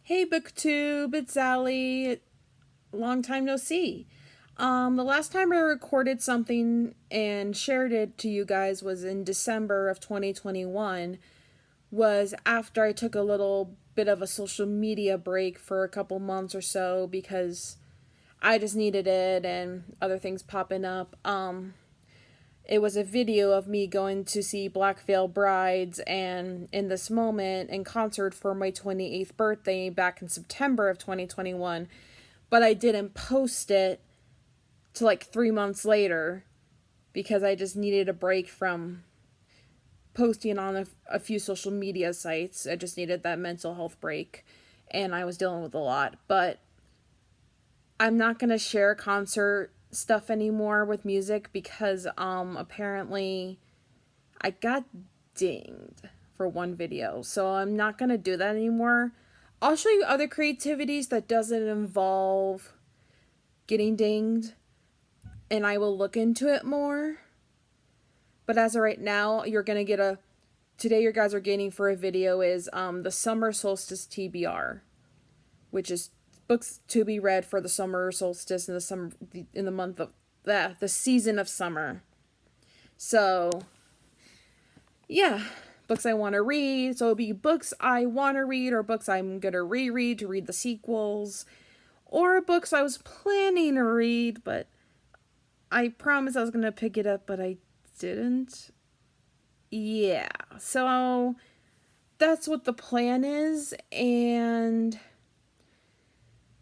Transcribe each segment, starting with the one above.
Hey BookTube, it's Allie. Long time no see. The last time I recorded something and shared it to you guys was in December of 2021, was after I took a little bit of a social media break for a couple months or so because I just needed it and other things popping up. It was a video of me going to see Black Veil Brides and In This Moment in concert for my 28th birthday back in September of 2021. But I didn't post it till like 3 months later because I just needed a break from posting on a few social media sites. I just needed that mental health break and I was dealing with a lot. But I'm not going to share concert stuff anymore with music because apparently I got dinged for one video, so I'm not gonna do that anymore. I'll show you other creativities that doesn't involve getting dinged and I will look into it more, but as of right now you're gonna get today you guys are getting for a video is the summer solstice TBR, which is books to be read for the summer solstice in the month of the season of summer. So yeah, books I want to read. So it'll be books I want to read or books I'm gonna reread to read the sequels, or books I was planning to read but I promised I was gonna pick it up but I didn't. Yeah, so that's what the plan is. And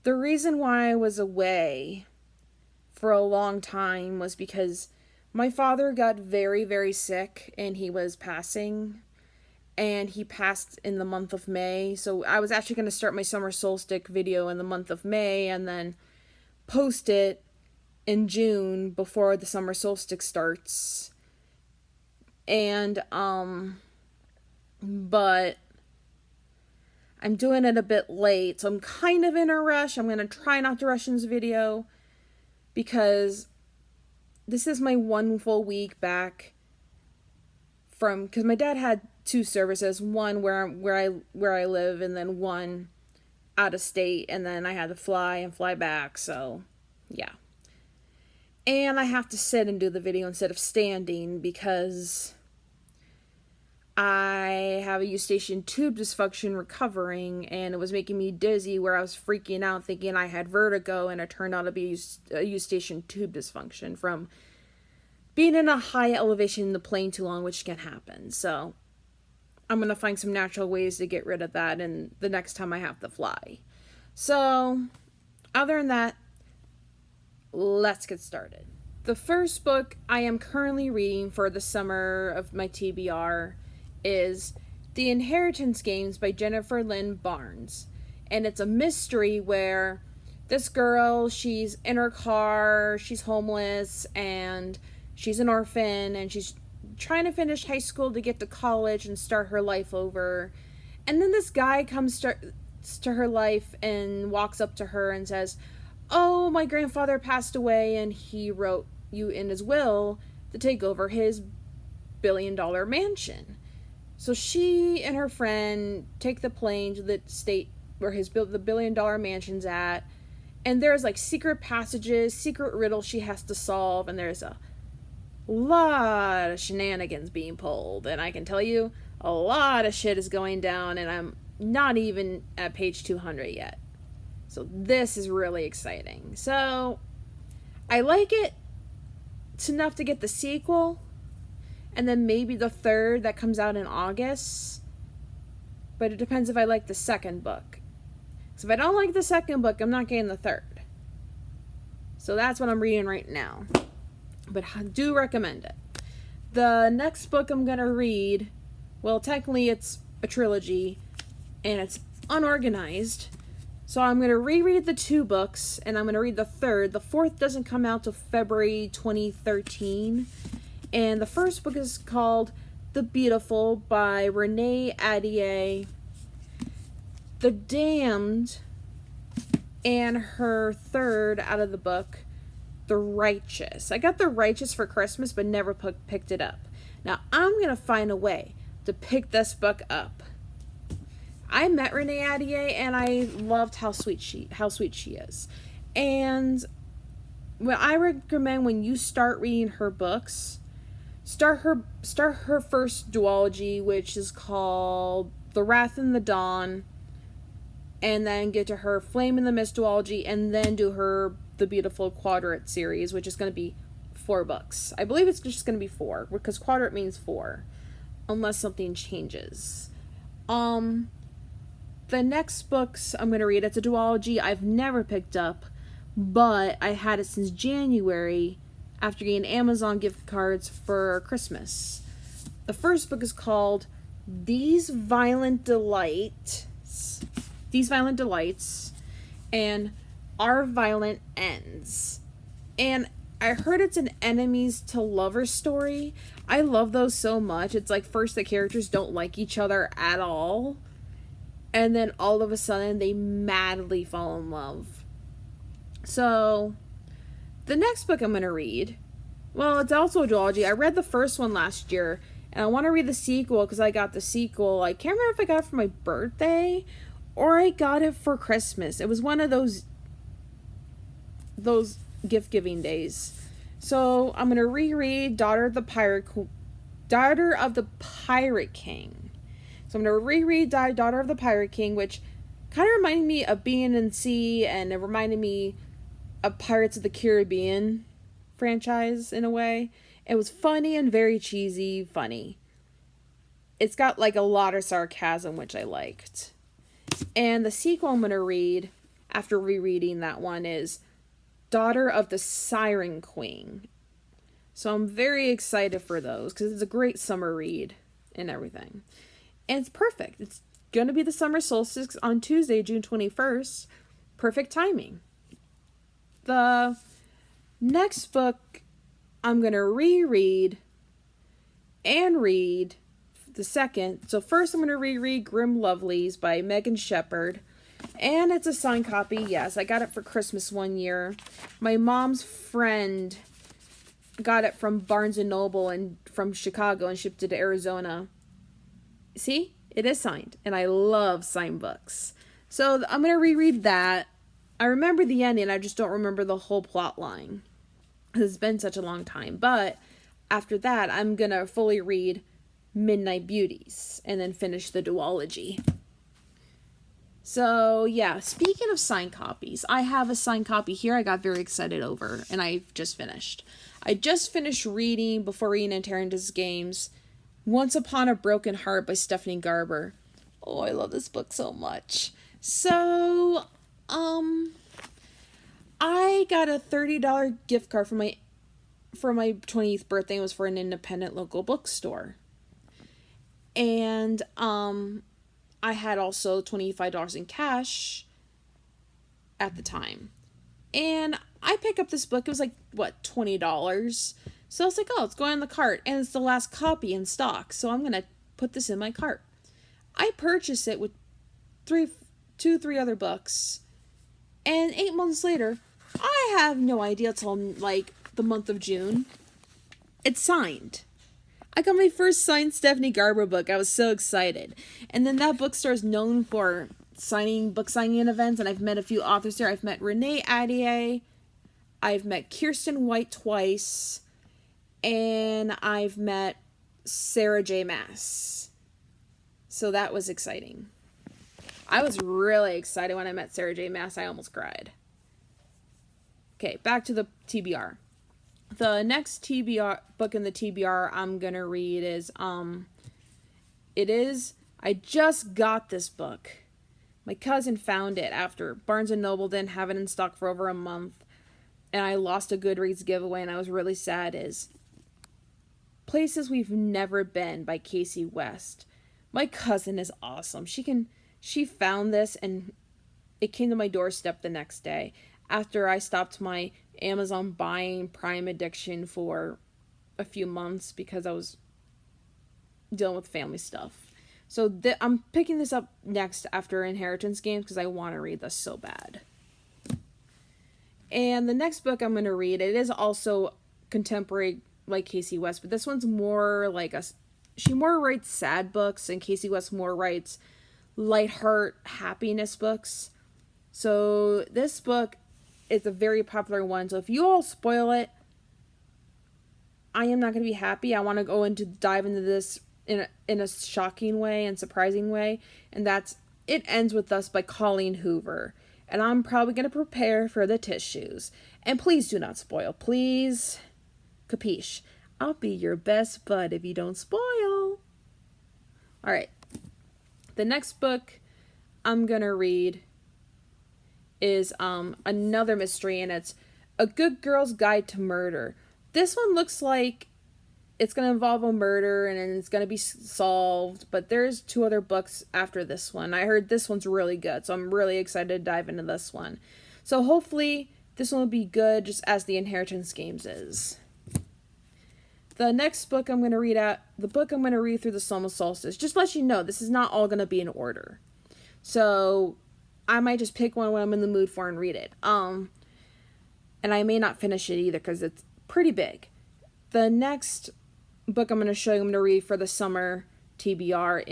the reason why I was away for a long time was because my father got very, very sick and he was passing. And he passed in the month of May. So I was actually going to start my summer solstice video in the month of May and then post it in June before the summer solstice starts. And, but I'm doing it a bit late, so I'm kind of in a rush. I'm going to try not to rush in this video because this is my 1 full week back from, because my dad had 2 services, one where I live and then one out of state, and then I had to fly back, so yeah. And I have to sit and do the video instead of standing because I have a eustachian tube dysfunction recovering, and it was making me dizzy where I was freaking out thinking I had vertigo, and it turned out to be a eustachian tube dysfunction from being in a high elevation in the plane too long, which can happen. So I'm going to find some natural ways to get rid of that and the next time I have to fly. So other than that, let's get started. The first book I am currently reading for the summer of my TBR is The Inheritance Games by Jennifer Lynn Barnes. And it's a mystery where this girl, she's in her car, she's homeless, and she's an orphan, and she's trying to finish high school to get to college and start her life over. And then this guy comes to her life and walks up to her and says, "Oh, my grandfather passed away and he wrote you in his will to take over his $1 billion mansion." So she and her friend take the plane to the state where the $1 billion mansion's at, and there's like secret passages, secret riddles she has to solve, and there's a lot of shenanigans being pulled, and I can tell you a lot of shit is going down, and I'm not even at page 200 yet. So this is really exciting. So I like it. It's enough to get the sequel, and then maybe the third that comes out in August. But it depends if I like the second book. So if I don't like the second book, I'm not getting the third. So that's what I'm reading right now. But I do recommend it. The next book I'm going to read, well, technically it's a trilogy, and it's unorganized. So I'm going to reread the 2 books, and I'm going to read the third. The fourth doesn't come out till February 2013. And the first book is called The Beautiful by Renee Ahdieh. The Damned, and her third out of the book, The Righteous. I got The Righteous for Christmas, but never picked it up. Now, I'm going to find a way to pick this book up. I met Renee Ahdieh, and I loved how sweet she is. And what I recommend when you start reading her books, start her first duology, which is called The Wrath and the Dawn, and then get to her Flame in the Mist duology, and then do her The Beautiful Quadrant series, which is going to be 4 books. I believe it's just going to be 4, because quadrant means 4, unless something changes. The next books I'm going to read, it's a duology I've never picked up, but I had it since January after getting Amazon gift cards for Christmas. The first book is called These Violent Delights, and Our Violent Ends. And I heard it's an enemies to lovers story. I love those so much. It's like first the characters don't like each other at all, and then all of a sudden they madly fall in love. So the next book I'm going to read, well, it's also a duology. I read the first one last year, and I want to read the sequel because I got the sequel. I can't remember if I got it for my birthday or I got it for Christmas. It was one of those gift giving days. So I'm going to reread Daughter of the Pirate King. So I'm going to reread Daughter of the Pirate King, which kind of reminded me of B&C, and it reminded me of Pirates of the Caribbean franchise in a way. It was funny and very cheesy funny. It's got like a lot of sarcasm, which I liked. And the sequel I'm going to read after rereading that one is Daughter of the Siren Queen. So I'm very excited for those because it's a great summer read and everything. And it's perfect. It's going to be the summer solstice on Tuesday, June 21st. Perfect timing. The next book I'm going to reread and read the second. So first I'm going to reread Grim Lovelies by Megan Shepherd. And it's a signed copy. Yes, I got it for Christmas one year. My mom's friend got it from Barnes & Noble and from Chicago and shipped it to Arizona. See? It is signed. And I love signed books. So I'm going to reread that. I remember the ending. I just don't remember the whole plot line. It's been such a long time. But after that, I'm going to fully read Midnight Beauties and then finish the duology. So, yeah, speaking of signed copies, I have a signed copy here I got very excited over, and I just finished. I just finished reading, before reading Enchantress Games, Once Upon a Broken Heart by Stephanie Garber. Oh, I love this book so much. So, I got a $30 gift card for my 20th birthday. It was for an independent local bookstore. And, I had also $25 in cash at the time. And I picked up this book. It was like, $20? So I was like, oh, it's going in the cart. And it's the last copy in stock. So I'm going to put this in my cart. I purchased it with three other books. And 8 months later, I have no idea till like the month of June. It's signed. I got my first signed Stephanie Garber book. I was so excited. And then that bookstore is known for book signing events, and I've met a few authors there. I've met Renee Ahdieh, I've met Kirsten White twice, and I've met Sarah J. Maas. So that was exciting. I was really excited when I met Sarah J. Maas. I almost cried. Okay, back to the TBR. The next TBR book in the TBR I'm going to read is, I just got this book. My cousin found it after Barnes & Noble didn't have it in stock for over a month, and I lost a Goodreads giveaway, and I was really sad, is Places We've Never Been by Casey West. My cousin is awesome. She found this, and it came to my doorstep the next day after I stopped my Amazon buying Prime addiction for a few months because I was dealing with family stuff. So I'm picking this up next after Inheritance Games because I want to read this so bad. And the next book I'm going to read, it is also contemporary like Casey West, but this one's more like she more writes sad books, and Casey West more writes lightheart happiness books. So this book is a very popular one. So if you all spoil it, I am not going to be happy. I want to go into dive into this in a shocking way and surprising way. And that's It Ends With Us by Colleen Hoover. And I'm probably going to prepare for the tissues. And please do not spoil. Please. Capiche? I'll be your best bud if you don't spoil. Alright. The next book I'm going to read is another mystery, and it's A Good Girl's Guide to Murder. This one looks like it's going to involve a murder and it's going to be solved, but there's 2 other books after this one. I heard this one's really good, so I'm really excited to dive into this one. So hopefully this one will be good, just as the Inheritance Games is. The next book I'm going to read through the Summer Solstice. Just to let you know, this is not all going to be in order. So I might just pick one when I'm in the mood for and read it. And I may not finish it either because it's pretty big. The next book I'm going to read for the summer TBR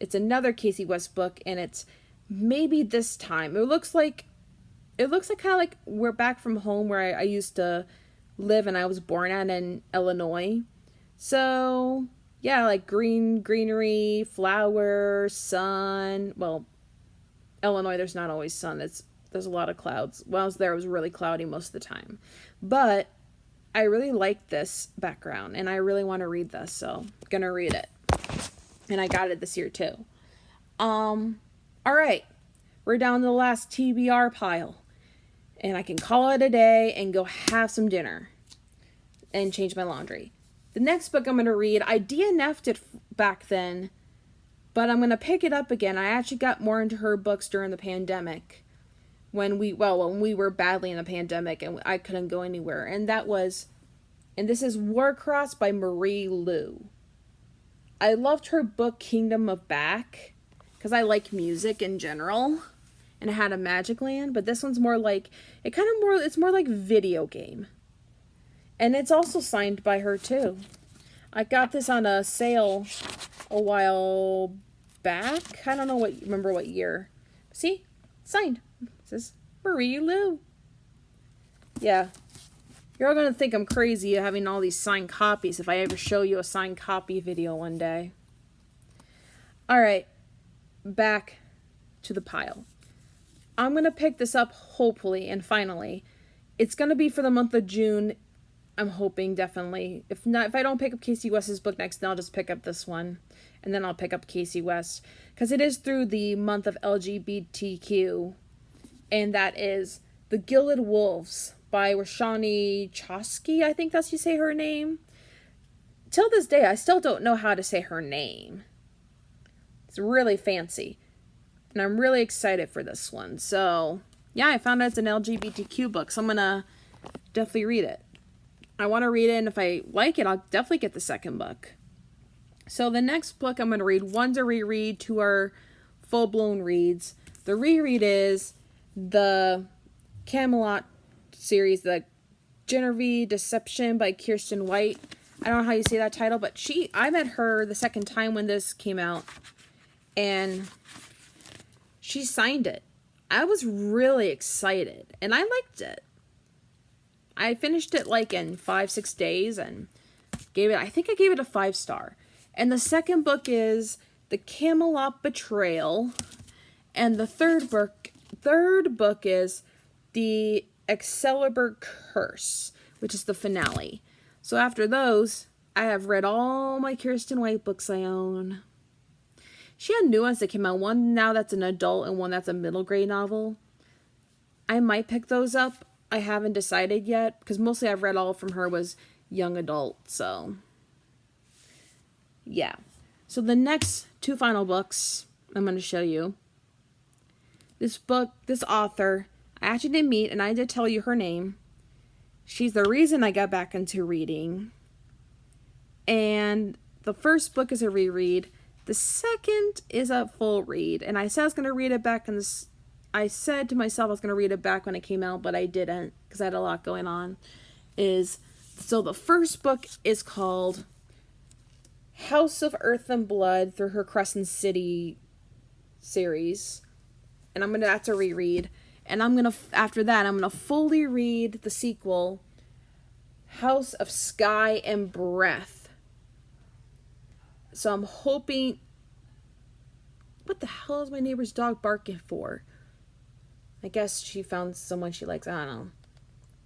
it's another Casey West book, and it's Maybe This Time. It looks like kind of like We're Back From Home, where I used to live and I was born at in Illinois. So yeah, like greenery, flowers, sun. Well, Illinois, there's not always sun. There's a lot of clouds. When I was there, it was really cloudy most of the time. But I really like this background, and I really want to read this, so I'm gonna read it. And I got it this year too. Alright. We're down to the last TBR pile. And I can call it a day and go have some dinner. And change my laundry. The next book I'm gonna read, I DNF'd it back then, but I'm gonna pick it up again. I actually got more into her books during the pandemic. When we were badly in the pandemic and I couldn't go anywhere. And this is Warcross by Marie Lu. I loved her book Kingdom of Back because I like music in general, and it had a magic land, but this one's more like, it's more like video game. And it's also signed by her too. I got this on a sale a while back. I don't remember what year. See? Signed. It says Marie Lu. Yeah. You're all going to think I'm crazy having all these signed copies if I ever show you a signed copy video one day. Alright. Back to the pile. I'm going to pick this up, hopefully, and finally. It's going to be for the month of June. I'm hoping, definitely. If I don't pick up Casey West's book next, then I'll just pick up this one. And then I'll pick up Casey West. Because it is through the month of LGBTQ. And that is The Gilded Wolves by Roshani Chosky. I think that's how you say her name. Till this day, I still don't know how to say her name. It's really fancy. And I'm really excited for this one. So, yeah, I found out it's an LGBTQ book. So I'm going to definitely read it. I want to read it, and if I like it, I'll definitely get the second book. So the next book I'm going to read, one's a reread, 2 are full-blown reads. The reread is the Camelot series, the Genevieve Deception by Kirsten White. I don't know how you say that title, but I met her the second time when this came out, and she signed it. I was really excited, and I liked it. I finished it like in 5-6 days and I think I gave it a 5-star. And the second book is The Camelot Betrayal. And the third book is The Excalibur Curse, which is the finale. So after those, I have read all my Kirsten White books I own. She had new ones that came out. One now that's an adult and one that's a middle grade novel. I might pick those up. I haven't decided yet, because mostly I've read all from her was young adult, so yeah. So the next 2 final books I'm going to show you. This author, I actually did meet, and I did tell you her name. She's the reason I got back into reading. And the first book is a reread. The second is a full read, and I said I was going to read it back in this. I said to myself I was going to read it back when it came out, but I didn't because I had a lot going on. So the first book is called House of Earth and Blood Through Her Crescent City series, and that's a reread. And after that, I'm gonna fully read the sequel, House of Sky and Breath. So I'm hoping. What the hell is my neighbor's dog barking for? I guess she found someone she likes. I don't know.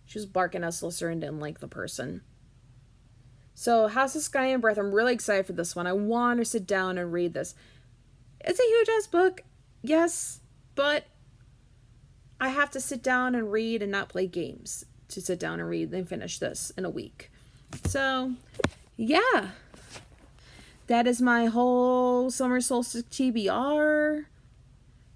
She was barking at Solstice and didn't like the person. So House of Sky and Breath, I'm really excited for this one. I want to sit down and read this. It's a huge ass book, yes, but I have to sit down and read and not play games to sit down and read and finish this in a week. So, yeah. That is my whole summer solstice TBR.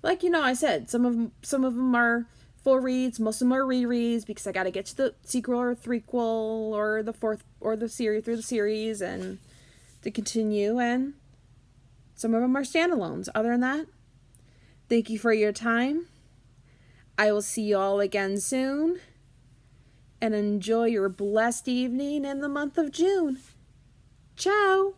Like, I said, some of them are full reads, most of them are rereads because I got to get to the sequel or threequel or the fourth or the series through the series and to continue, and some of them are standalones. Other than that, thank you for your time. I will see you all again soon, and enjoy your blessed evening in the month of June. Ciao!